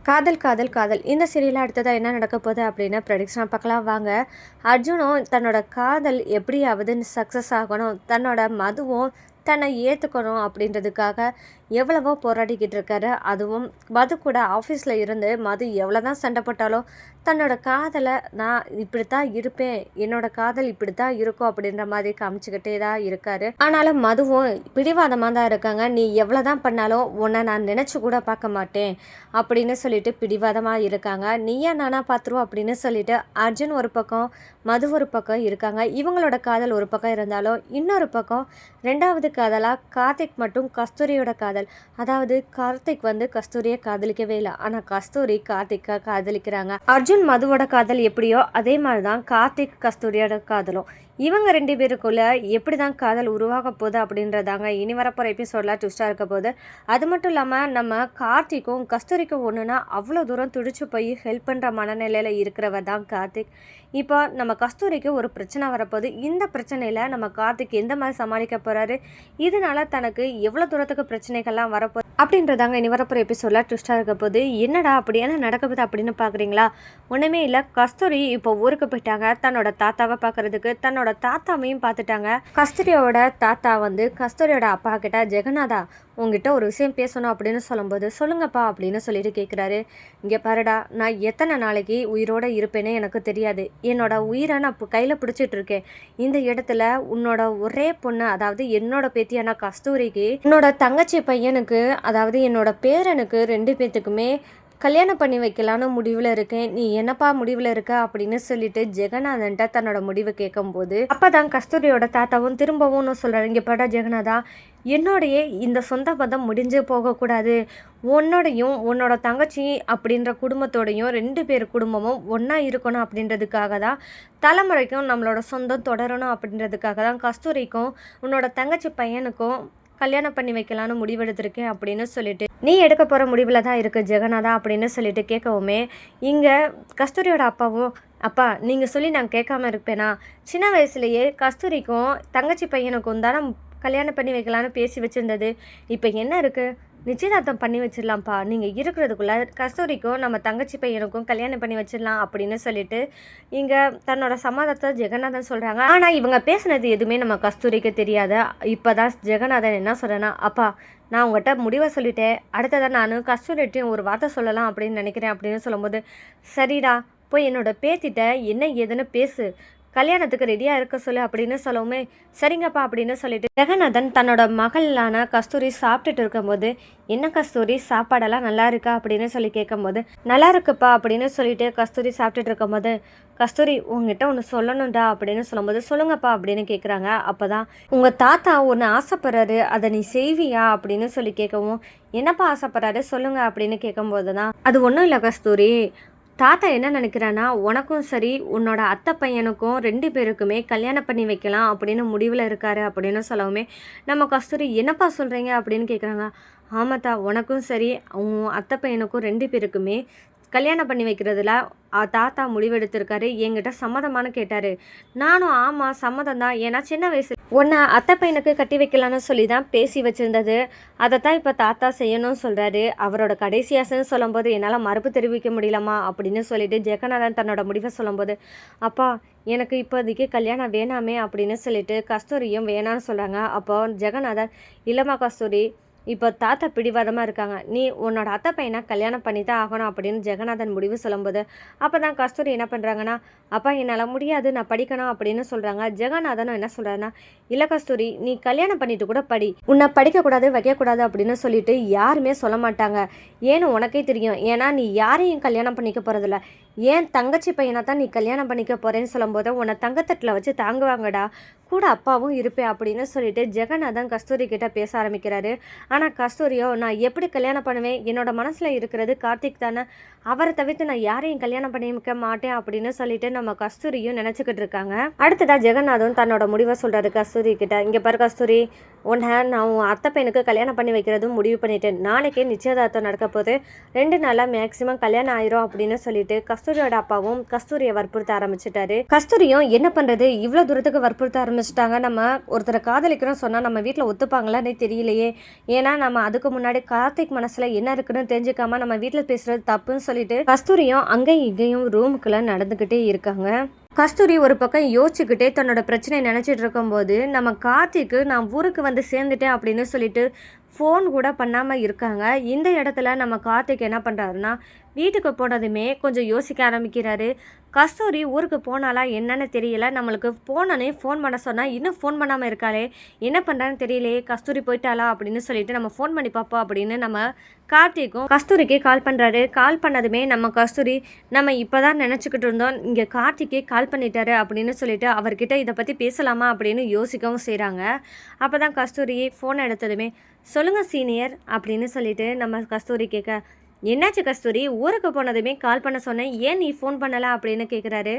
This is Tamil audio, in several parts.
காதல் காதல் காதல் இந்த சீரியல் அடுத்ததாக என்ன நடக்க போகுது அப்படின்னு ப்ரெடிக்ஷனாக பார்க்கலாம் வாங்க. அர்ஜுனும் தன்னோட காதல் எப்படியாவது சக்ஸஸ் ஆகணும், தன்னோட மதுவும் தன்னை ஏற்றுக்கணும் அப்படின்றதுக்காக எவ்வளவோ போராடிக்கிட்டு இருக்காரு. அதுவும் மது கூட ஆஃபீஸில் இருந்து மது எவ்வளோ தான் சண்டை போட்டாலும் தன்னோட காதலை நான் இப்படி தான் இருப்பேன், என்னோட காதல் இப்படி தான் இருக்கும் அப்படின்ற மாதிரி காமிச்சுக்கிட்டே தான் இருக்காரு. ஆனாலும் மதுவும் பிடிவாதமாக தான் இருக்காங்க. நீ எவ்வளோ தான் பண்ணாலும் உன்னை நான் நினச்சி கூட பார்க்க மாட்டேன் அப்படின்னு சொல்லிட்டு பிடிவாதமாக இருக்காங்க. நீயா நானா பார்த்துருவோம் அப்படின்னு சொல்லிட்டு அர்ஜுன் ஒரு பக்கம் மது ஒரு பக்கம் இருக்காங்க. இவங்களோட காதல் ஒரு பக்கம் இருந்தாலும் இன்னொரு பக்கம் ரெண்டாவது காதலாக கார்த்திக் மற்றும் கஸ்தூரியோட காதல். அதாவது கார்த்திக் கஸ்தூரியை காதலிக்கவே இல்லை, ஆனால் கஸ்தூரி கார்த்திக்கை காதலிக்கிறாங்க. அர்ஜுன் மதுவோட காதல் எப்படியோ அதே மாதிரி தான் கார்த்திக் கஸ்தூரியோட காதலும். இவங்க ரெண்டு பேருக்குள்ள எப்படி தான் காதல் உருவாக போகுது அப்படின்றதாங்க இனி வரப்போகிற எபிசோடில் ட்விஸ்டாக இருக்க போகுது. அது மட்டும் இல்லாமல் நம்ம கார்த்திக்கும் கஸ்தூரிக்கும் ஒன்றுனா அவ்வளோ தூரம் துடிச்சு போய் ஹெல்ப் பண்ணுற மனநிலையில் இருக்கிறவர் தான் கார்த்திக். இப்போ நம்ம கஸ்தூரிக்கு ஒரு பிரச்சனை வரப்போகுது. இந்த பிரச்சனையில் நம்ம கார்த்திக் எந்த மாதிரி சமாளிக்க போகிறாரு, இதனால தனக்கு எவ்வளோ தூரத்துக்கு பிரச்சனைகள்லாம் வரப்போகுது அப்படின்றதாங்க இனி வரப்போகிற எபிசோடில் ட்விஸ்டாக இருக்க போகுது. என்னடா அப்படி என்ன நடக்க போகுது அப்படின்னு பார்க்குறீங்களா? ஒன்றுமே இல்லை. கஸ்தூரி இப்போ ஊருக்கு போயிட்டாங்க தன்னோட தாத்தாவை பார்க்குறதுக்கு. தன்னோட தாத்தாவையும் பார்த்துட்டாங்க. கஸ்தூரியோட தாத்தா கஸ்தூரியோட அப்பா கிட்ட ஜெகநாதா உங்ககிட்ட ஒரு விஷயம் பேசணும் அப்படின்னு சொல்லும்போது சொல்லுங்கப்பா அப்படின்னு சொல்லிட்டு கேட்குறாரு. இங்கே பாருடா, நான் எத்தனை நாளைக்கு உயிரோடு இருப்பேன்னு எனக்கு தெரியாது. என்னோட உயிரை நான் கையில் பிடிச்சிட்டு இருக்கேன். இந்த இடத்துல உன்னோட ஒரே பொண்ணு, அதாவது என்னோட பேத்தியான கஸ்தூரிக்கு உன்னோட தங்கச்சி பையனுக்கு, அதாவது என்னோட பேரனுக்கு 2 பேத்துக்குமே கல்யாணம் பண்ணி வைக்கலான்னு முடிவில் இருக்கேன். நீ என்னப்பா முடிவில் இருக்க அப்படின்னு சொல்லிட்டு ஜெகநாதன்ட்ட தன்னோட முடிவை கேட்கும்போது அப்போ தான் கஸ்தூரியோட தாத்தாவும் திரும்பவும் சொல்கிறாரு. இங்கே பட ஜெகநாதா, என்னோடைய இந்த சொந்த பந்தம் முடிஞ்சு போகக்கூடாது. உன்னோடையும் உன்னோட தங்கச்சி அப்படின்ற குடும்பத்தோடையும் 2 பேர் குடும்பமும் ஒன்றா இருக்கணும் அப்படின்றதுக்காக தான், தலைமுறைக்கும் நம்மளோட சொந்தம் தொடரணும் அப்படின்றதுக்காக தான் கஸ்தூரிக்கும் உன்னோட தங்கச்சி பையனுக்கும் கல்யாணம் பண்ணி வைக்கலான்னு முடிவெடுத்திருக்கேன் அப்படின்னு சொல்லிட்டு நீ எடுக்க போகிற முடிவில் தான் இருக்குது ஜெகநாதா அப்படின்னு சொல்லிட்டு கேட்கவுமே இங்கே கஸ்தூரியோட அப்பாவும், அப்பா நீங்கள் சொல்லி நான் கேட்காம இருப்பேனா? சின்ன வயசுலேயே கஸ்தூரிக்கும் தங்கச்சி பையனுக்கும் தானே கல்யாணம் பண்ணி வைக்கலான்னு பேசி வச்சுருந்தது. இப்போ என்ன இருக்குது? நிச்சயதார்த்தம் பண்ணி வச்சிடலாம்ப்பா. நீங்கள் இருக்கிறதுக்குள்ள கஸ்தூரிக்கும் நம்ம தங்கச்சி பையனுக்கும் கல்யாணம் பண்ணி வச்சிடலாம் அப்படின்னு சொல்லிட்டு இங்கே தன்னோட சமாதானத்தை ஜெகநாதன் சொல்கிறாங்க. ஆனால் இவங்க பேசுனது எதுவுமே நம்ம கஸ்தூரிக்கு தெரியாத. இப்போ தான் ஜெகநாதன் என்ன சொல்கிறேன்னா, அப்பா நான் உங்கள்கிட்ட முடிவை சொல்லிட்டேன், அடுத்ததான் நான் கஸ்தூரிட்டையும் ஒரு வார்த்தை சொல்லலாம் அப்படின்னு நினைக்கிறேன் அப்படின்னு சொல்லும்போது, சரிடா போய் என்னோட பேத்திட்ட என்ன ஏதுன்னு பேசு, கல்யாணத்துக்கு ரெடியாக இருக்க சொல்லு அப்படின்னு சொல்லவுமே சரிங்கப்பா அப்படின்னு சொல்லிட்டு ஜெகநாதன் தன்னோட மகளான கஸ்தூரி சாப்பிட்டுட்டு இருக்கும்போது, என்ன கஸ்தூரி சாப்பாடெல்லாம் நல்லா இருக்கா அப்படின்னு சொல்லி கேட்கும்போது, நல்லா இருக்குப்பா அப்படின்னு சொல்லிட்டு கஸ்தூரி சாப்பிட்டுட்டு இருக்கும்போது, கஸ்தூரி உங்ககிட்ட ஒன்று சொல்லணும்டா அப்படின்னு சொல்லும்போது, சொல்லுங்கப்பா அப்படின்னு கேட்குறாங்க. அப்போ தான் உங்கள் தாத்தா ஒன்று ஆசைப்படுறாரு, அதை நீ செய்வியா அப்படின்னு சொல்லி கேட்கவும், என்னப்பா ஆசைப்படுறாரு சொல்லுங்க அப்படின்னு கேட்கும்போது தான், அது ஒன்றும் இல்லை கஸ்தூரி, தாத்தா என்ன நினைக்கிறான்னா உனக்கும் சரி உன்னோட அத்தை பையனுக்கும் 2 பேருக்குமே கல்யாணம் பண்ணி வைக்கலாம் அப்படின்னு முடிவில் இருக்காரு அப்படின்னு சொல்லவுமே நம்ம கஸ்தூரி என்னப்பா சொல்கிறீங்க அப்படின்னு கேட்குறாங்க. ஆமாத்தா, உனக்கும் சரி உன் அத்தை பையனுக்கும் 2 பேருக்குமே கல்யாணம் பண்ணி வைக்கிறதுல தாத்தா முடிவெடுத்திருக்காரு. என்கிட்ட சம்மதமானு கேட்டார். நானும் ஆமாம் சம்மதம் தான், ஏன்னா சின்ன வயசு உன்னை அத்தை பையனுக்கு கட்டி வைக்கலான்னு சொல்லி தான் பேசி வச்சுருந்தது, அதை தான் இப்போ தாத்தா செய்யணும்னு சொல்கிறாரு. அவரோட கடைசி ஆசைன்னு சொல்லும்போது என்னால் மறுப்பு தெரிவிக்க முடியலம்மா அப்படின்னு சொல்லிட்டு ஜெகநாதன் தன்னோட முடிவை சொல்லும்போது, அப்பா எனக்கு இப்போதைக்கு கல்யாணம் வேணாமே அப்படின்னு சொல்லிட்டு கஸ்தூரியும் வேணான்னு சொல்கிறாங்க. அப்போ ஜெகநாதன், இல்லைம்மா கஸ்தூரி, இப்போ தாத்தா பிடிவாதமாக இருக்காங்க, நீ உன்னோட அத்தை பையனை கல்யாணம் பண்ணி தான் ஆகணும் அப்படின்னு ஜெகநாதன் முடிவு சொல்லும்போது அப்போ தான் கஸ்தூரி என்ன பண்ணுறாங்கன்னா, அப்பா என்னால் முடியாது, நான் படிக்கணும் அப்படின்னு சொல்கிறாங்க. ஜெகநாதனும் என்ன சொல்கிறாருன்னா, இல்லை கஸ்தூரி நீ கல்யாணம் பண்ணிட்டு கூட படி, உன்னை படிக்கக்கூடாது வைக்கக்கூடாது அப்படின்னு சொல்லிட்டு யாருமே சொல்ல மாட்டாங்க. ஏன்னு உனக்கே தெரியும், ஏன்னா நீ யாரையும் கல்யாணம் பண்ணிக்க போகிறதில்ல, ஏன் தங்கச்சி பையனை தான் நீ கல்யாணம் பண்ணிக்க போகிறேன்னு சொல்லும்போது உன்னை தங்கத்தட்டில் வச்சு தாங்குவாங்கடா, கூட அப்பாவும் இருப்பேன் அப்படின்னு சொல்லிட்டு ஜெகநாதன் கஸ்தூரி கிட்ட பேச ஆரம்பிக்கிறாரு. ஆனால் கஸ்தூரியோ, நான் எப்படி கல்யாணம் பண்ணுவேன், என்னோட மனசில் இருக்கிறது கார்த்திக் தானே, அவரை தவிர்த்து நான் யாரையும் கல்யாணம் பண்ணிக்க மாட்டேன் அப்படின்னு சொல்லிட்டு நம்ம கஸ்தூரியும் நினச்சிக்கிட்டு இருக்காங்க. அடுத்ததாக ஜெகநாதன் தன்னோட முடிவை சொல்கிறாரு கஸ்தூரி கிட்ட. இங்கே பாரு கஸ்தூரி, உன்னை நான் உன் அத்தை பையனுக்கு கல்யாணம் பண்ணி வைக்கிறதும் முடிவு பண்ணிட்டேன், நாளைக்கே நிச்சயதார்த்தம் நடக்க போது, 2 நாளாக மேக்சிமம் கல்யாணம் ஆயிரும் அப்படின்னு சொல்லிட்டு கஸ்தூரியோட அப்பாவும் கஸ்தூரியை வற்புறுத்த ஆரம்பிச்சிட்டாரு. கஸ்தூரியும் என்ன பண்ணுறது, இவ்வளோ தூரத்துக்கு வற்புறுத்த ஆரம்பிச்சு ஆரம்பிச்சிட்டாங்க. நம்ம ஒருத்தரை காதலிக்கிறோம் சொன்னால் நம்ம வீட்டில் ஒத்துப்பாங்களான்னே தெரியலையே. ஏன்னா நம்ம அதுக்கு முன்னாடி கார்த்திக் மனசில் என்ன இருக்குன்னு தெரிஞ்சுக்காம நம்ம வீட்டில் பேசுகிறது தப்புன்னு சொல்லிட்டு கஸ்தூரியும் அங்கேயும் இங்கேயும் ரூமுக்குள்ளே நடந்துக்கிட்டே இருக்காங்க. கஸ்தூரி ஒரு பக்கம் யோசிச்சுக்கிட்டே தன்னோட பிரச்சனையை நினச்சிட்டு இருக்கும்போது நம்ம கார்த்திக்கு நான் ஊருக்கு வந்து சேர்ந்துட்டேன் அப்படின்னு சொல்லிட்டு ஃபோன் கூட பண்ணாமல் இருக்காங்க. இந்த இடத்துல நம்ம கார்த்திக் என்ன பண்ணுறாருன்னா வீட்டுக்கு போனதுமே கொஞ்சம் யோசிக்க ஆரம்பிக்கிறாரு. கஸ்தூரி ஊருக்கு போனாலா என்னன்னு தெரியல, நம்மளுக்கு போனோன்னே ஃபோன் பண்ண சொன்னால் இன்னும் ஃபோன் பண்ணாமல் இருக்காளே, என்ன பண்ணுறான்னு தெரியலையே, கஸ்தூரி போயிட்டாளா அப்படின்னு சொல்லிட்டு நம்ம ஃபோன் பண்ணி பார்ப்போம் அப்படின்னு நம்ம கார்த்திக்கும் கஸ்தூரிக்கு கால் பண்ணுறாரு. கால் பண்ணதுமே நம்ம கஸ்தூரி நம்ம இப்போ தான் நினச்சிக்கிட்டு இருந்தோம், இங்கே கார்த்திக்கே கால் பண்ணிட்டாரு அப்படின்னு சொல்லிட்டு அவர்கிட்ட இதை பற்றி பேசலாமா அப்படின்னு யோசிக்கவும் செய்கிறாங்க. அப்போ தான் கஸ்தூரி ஃபோன் எடுத்ததுமே சொல்லுங்கள் சீனியர் அப்படின்னு சொல்லிட்டு நம்ம கஸ்தூரி கேட்க, என்னாச்சு கஸ்தூரி, ஊருக்கு போனதுமே கால் பண்ண சொன்னேன், ஏன் நீ ஃபோன் பண்ணலை அப்படின்னு கேட்குறாரு.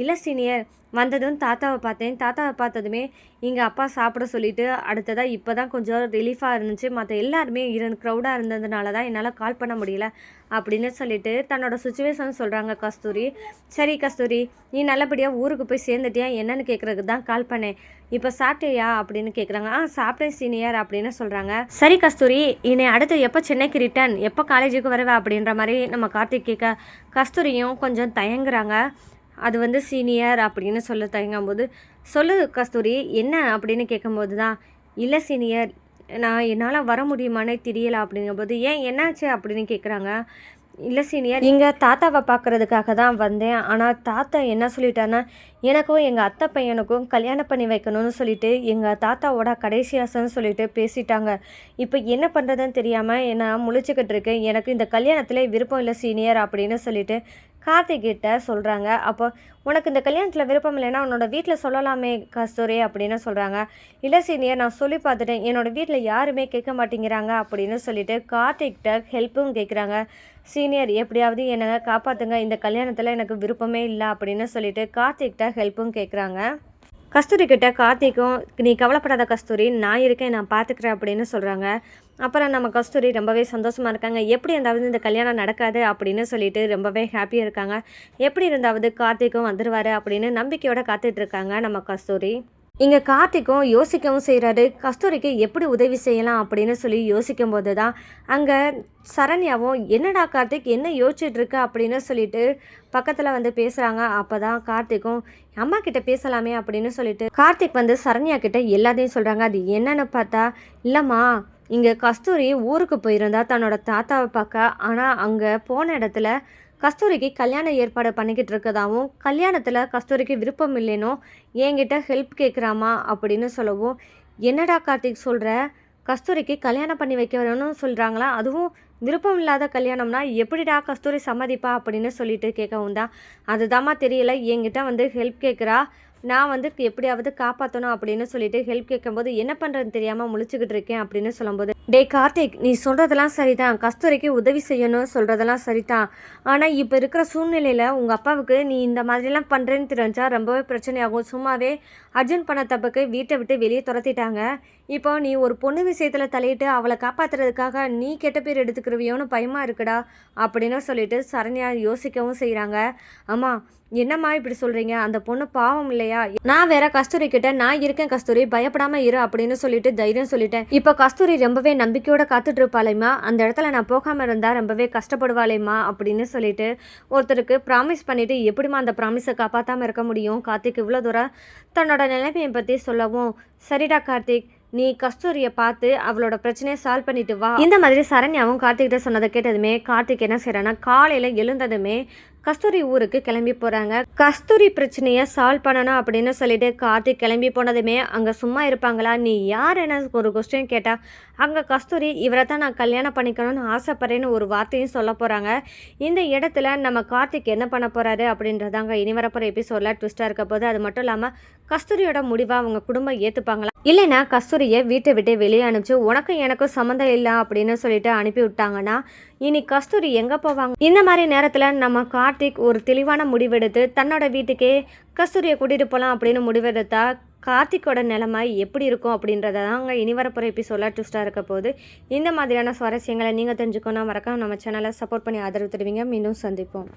இல்லை சீனியர், வந்ததும் தாத்தாவை பார்த்தேன், தாத்தாவை பார்த்ததுமே எங்கள் அப்பா சாப்பிட சொல்லிவிட்டு அடுத்ததாக இப்போ தான் கொஞ்சம் ரிலீஃபாக இருந்துச்சு, மற்ற எல்லாருமே க்ரௌடாக இருந்ததுனால தான் என்னால் கால் பண்ண முடியல அப்படின்னு சொல்லிட்டு தன்னோட சுச்சுவேஷன் சொல்கிறாங்க கஸ்தூரி. சரி கஸ்தூரி, நீ நல்லபடியாக ஊருக்கு போய் சேர்ந்துட்டியா என்னன்னு கேட்குறதுக்கு தான் கால் பண்ணேன், இப்போ சாப்பிட்டியா அப்படின்னு கேட்குறாங்க. சாப்பிட்டேன் சீனியர் அப்படின்னு சொல்கிறாங்க. சரி கஸ்தூரி, இனி அடுத்து எப்போ சென்னைக்கு ரிட்டர்ன், எப்போ காலேஜுக்கு வருவ அப்படின்ற மாதிரி நம்ம கார்த்திக் கேட்க கஸ்தூரியும் கொஞ்சம் தயங்குறாங்க. அது சீனியர் அப்படின்னு சொல்ல தயங்கும்போது சொல்லு கஸ்தூரி என்ன அப்படின்னு கேட்கும்போது தான், இல்லை சீனியர் நான் என்னால் வர முடியுமானே தெரியல அப்படிங்கும்போது, ஏன் என்னாச்சு அப்படின்னு கேட்குறாங்க. இல்லை சீனியர், நீங்கள் தாத்தாவை பார்க்குறதுக்காக தான் வந்தேன், ஆனால் தாத்தா என்ன சொல்லிட்டாருன்னா எனக்கும் எங்கள் அத்தை பையனுக்கும் கல்யாணம் பண்ணி வைக்கணும்னு சொல்லிட்டு எங்கள் தாத்தாவோட கடைசி ஆசைன்னு சொல்லிட்டு பேசிட்டாங்க. இப்போ என்ன பண்ணுறதுன்னு தெரியாமல் நான் முழிச்சுக்கிட்டு இருக்கேன், எனக்கு இந்த கல்யாணத்தில் விருப்பம் இல்லை சீனியர் அப்படின்னு சொல்லிட்டு கார்த்திக் கிட்ட சொல்கிறாங்க. அப்போ உனக்கு இந்த கல்யாணத்தில் விருப்பம் இல்லைன்னா உன்னோட வீட்டில் சொல்லலாமே கஸ்தூரி அப்படின்னு சொல்கிறாங்க. இல்லை சீனியர், நான் சொல்லி பார்த்துட்டேன், என்னோடய வீட்டில் யாருமே கேட்க மாட்டேங்கிறாங்க அப்படின்னு சொல்லிட்டு கார்த்திக்கிட்ட ஹெல்ப்பும் கேட்குறாங்க. சீனியர் எப்படியாவது என்னை காப்பாற்றுங்க, இந்த கல்யாணத்தில் எனக்கு விருப்பமே இல்லை அப்படின்னு சொல்லிட்டு கார்த்திக்கிட்ட ஹெல்ப்பும் கேட்குறாங்க. கஸ்தூரி கிட்ட கார்த்திக்கும் நீ கவலைப்படாத கஸ்தூரி, நான் இருக்கேன், நான் பார்த்துக்கிறேன் அப்படின்னு சொல்கிறாங்க. அப்புறம் நம்ம கஸ்தூரி ரொம்பவே சந்தோஷமாக இருக்காங்க. எப்படி இருந்தாவது இந்த கல்யாணம் நடக்காது அப்படின்னு சொல்லிட்டு ரொம்பவே ஹாப்பியாக இருக்காங்க. எப்படி இருந்தாவது கார்த்திக்கும் வந்துடுவார் அப்படின்னு நம்பிக்கையோடு காத்துட்ருக்காங்க நம்ம கஸ்தூரி. இங்கே கார்த்திக்கும் யோசிக்கவும் செய்கிறாரு, கஸ்தூரிக்கு எப்படி உதவி செய்யலாம் அப்படின்னு சொல்லி யோசிக்கும் போது தான் அங்கே சரண்யாவும் என்னடா கார்த்திக் என்ன யோசிச்சுட்டு இருக்க அப்படின்னு சொல்லிட்டு பக்கத்தில் பேசுகிறாங்க. அப்போ தான் கார்த்திக்கும் அம்மா கிட்ட பேசலாமே அப்படின்னு சொல்லிட்டு கார்த்திக் சரண்யா கிட்ட எல்லாத்தையும் சொல்கிறாங்க. அது என்னன்னு பார்த்தா, இல்லைம்மா இங்கே கஸ்தூரி ஊருக்கு போயிருந்தா தன்னோட தாத்தாவை பார்க்க, ஆனால் அங்கே போன இடத்துல கஸ்தூரிக்கு கல்யாண ஏற்பாடு பண்ணிக்கிட்டு இருக்கதாகவும், கல்யாணத்தில் கஸ்தூரிக்கு விருப்பம் இல்லைனோ என்கிட்ட ஹெல்ப் கேட்குறாமா அப்படின்னு சொல்லவும், என்னடா கார்த்திக் சொல்கிற, கஸ்தூரிக்கு கல்யாணம் பண்ணி வைக்க வரணும்னு சொல்கிறாங்களா, அதுவும் விருப்பம் இல்லாத கல்யாணம்னா எப்படிடா கஸ்தூரி சம்மதிப்பா அப்படின்னு சொல்லிட்டு கேட்கவும் தான், அதுதாம்மா தெரியல, என்கிட்ட ஹெல்ப் கேட்குறா, நான் எப்படியாவது காப்பாற்றணும் அப்படின்னு சொல்லிட்டு ஹெல்ப் கேட்கும்போது என்ன பண்ணுறதுன்னு தெரியாமல் முழிச்சுக்கிட்டு இருக்கேன் அப்படின்னு சொல்லும்போது, டே கார்த்திக் நீ சொல்கிறதெல்லாம் சரிதான், கஸ்தூரிக்கு உதவி செய்யணும் சொல்கிறதெல்லாம் சரிதான், ஆனால் இப்போ இருக்கிற சூழ்நிலையில் உங்கள் அப்பாவுக்கு நீ இந்த மாதிரிலாம் பண்ணுறேன்னு தெரிஞ்சா ரொம்பவே பிரச்சனையாகும். சும்மாவே அர்ஜுன் பண்ண தப்புக்கு வீட்டை விட்டு வெளியே துரத்திட்டாங்க, இப்போ நீ ஒரு பொண்ணு விஷயத்தில் தலையிட்டு அவளை காப்பாற்றுறதுக்காக நீ கெட்ட பேர் எடுத்துக்கிறவியோன்னு பயமாக இருக்குடா அப்படின்னு சொல்லிட்டு சரண்யா யோசிக்கவும் செய்கிறாங்க. ஆமாம் என்னம்மா இப்படி சொல்கிறீங்க, அந்த பொண்ணு பாவம் இல்லையா, நான் வேற கஸ்தூரி கிட்ட நான் இருக்கேன் கஸ்தூரி பயப்படாமல் இரு அப்படின்னு சொல்லிட்டு தைரியம் சொல்லிட்டேன், இப்போ கஸ்தூரி ரொம்பவே நம்பிக்கையோட காத்துட்டு இருப்பாளேம்மா, அந்த இடத்துல நான் போகாமல் இருந்தால் ரொம்பவே கஷ்டப்படுவாளேம்மா அப்படின்னு சொல்லிட்டு ஒருத்தருக்கு ப்ராமிஸ் பண்ணிவிட்டு எப்படிமா அந்த ப்ராமிஸை காப்பாற்றாமல் இருக்க முடியும். கார்த்திக் இவ்வளோ தூரம் தன்னோட நிலைமையை பற்றி சொல்லவும், சரிடா கார்த்திக் நீ கஸ்தூரியை பார்த்து அவளோட பிரச்சனையை சால்வ் பண்ணிட்டு வா, இந்த மாதிரி சரண்யாவும் கார்த்திக்கிட்ட சொன்னதை கேட்டதுமே கார்த்திக் என்ன செய்யறான்னா காலையில் எழுந்ததுமே கஸ்தூரி ஊருக்கு கிளம்பி போகிறாங்க. கஸ்தூரி பிரச்சனையை சால்வ் பண்ணணும் அப்படின்னு சொல்லிட்டு கார்த்திக் கிளம்பி போனதுமே அங்கே சும்மா இருப்பாங்களா, நீ யார் என்ன ஒரு கொஸ்டின் கேட்டால் அங்கே கஸ்தூரி இவரை தான் நான் கல்யாணம் பண்ணிக்கணும்னு ஆசைப்படுறேன்னு ஒரு வார்த்தையும் சொல்ல போகிறாங்க. இந்த இடத்துல நம்ம கார்த்திக் என்ன பண்ண போகிறாரு அப்படின்றதாங்க இனி வரப்போகிற எபிசோடில் ட்விஸ்ட்டாக இருக்க போது. அது மட்டும் இல்லாமல் கஸ்தூரியோட முடிவாக அவங்க குடும்பம் ஏற்றுப்பாங்களா, இல்லைன்னா கஸ்தூரியை வீட்டை விட்டு வெளியே அனுப்பிச்சு உனக்கும் எனக்கும் சம்மந்தம் இல்லை அப்படின்னு சொல்லிட்டு அனுப்பி விட்டாங்கன்னா இனி கஸ்தூரி எங்கே போவாங்க. இந்த மாதிரி நேரத்தில் நம்ம கார்த்திக் ஒரு தெளிவான முடிவெடுத்து தன்னோட வீட்டுக்கே கஸ்தூரியை கூட்டிகிட்டு போகலாம் அப்படின்னு முடிவெடுத்தா கார்த்திக்கோட நிலைமை எப்படி இருக்கும் அப்படின்றத தாங்க இனி வரப்போகிற எபிசோடில் ட்விஸ்ட்டாக இருக்க போது. இந்த மாதிரியான சுவாரஸ்யங்களை நீங்கள் தெரிஞ்சுக்கணும் மறக்காம நம்ம சேனலை சப்போர்ட் பண்ணி ஆதரவு தருவீங்க. மீண்டும் சந்திப்போம்.